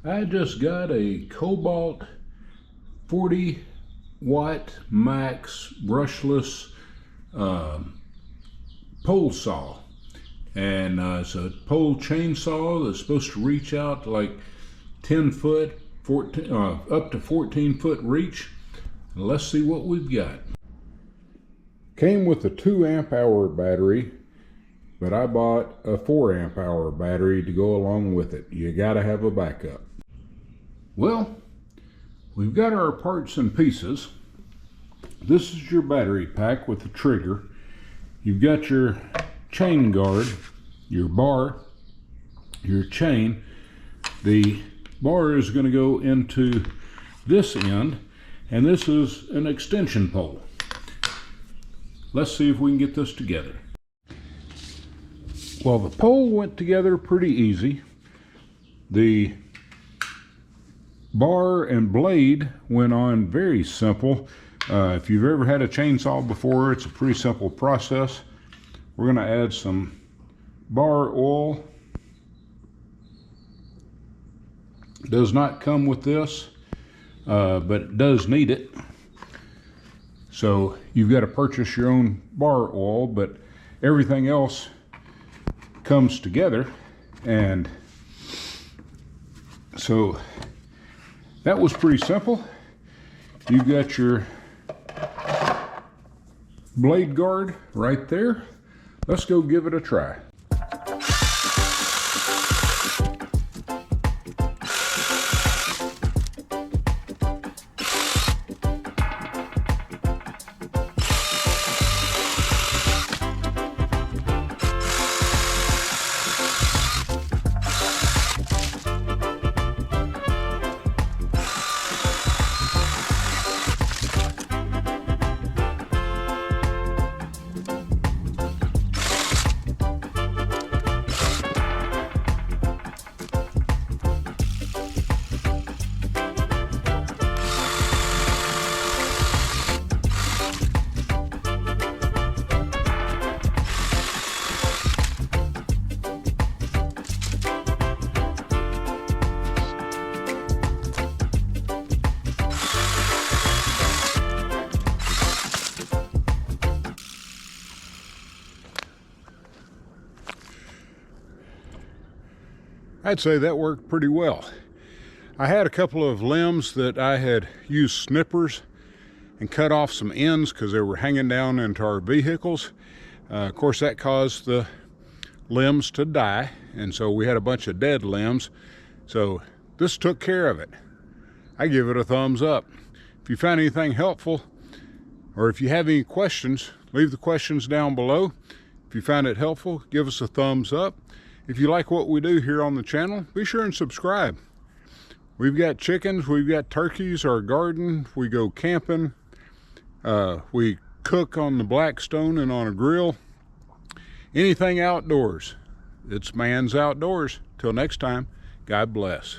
I just got a Cobalt 40 watt max brushless pole saw, and it's a pole chainsaw that's supposed to reach out to like 10 foot, 14, up to 14 foot reach. Let's see what we've got. Came with a 2 amp hour battery, but I bought a 4 amp hour battery to go along with it. You gotta have a backup. Well, we've got our parts and pieces. This is your battery pack with the trigger. You've got your chain guard, your bar, your chain. The bar is going to go into this end, and this is an extension pole. Let's see if we can get this together. Well, the pole went together pretty easy. The bar and blade went on very simple. If you've ever had a chainsaw before, it's a pretty simple process. We're going to add some bar oil. It does not come with this, but it does need it. So you've got to purchase your own bar oil, but everything else comes together. And so that was pretty simple. You've got your blade guard right there. Let's go give it a try. I'd say that worked pretty well. I had a couple of limbs that I had used snippers and cut off some ends because they were hanging down into our vehicles. Of course, that caused the limbs to die, and so we had a bunch of dead limbs. So this took care of it. I give it a thumbs up. If you found anything helpful, or if you have any questions, leave the questions down below. If you found it helpful, give us a thumbs up. If you like what we do here on the channel, be sure and subscribe. We've got chickens, we've got turkeys, our garden, we go camping, we cook on the Blackstone and on a grill. Anything outdoors. It's Man's Outdoors. Till next time, God bless.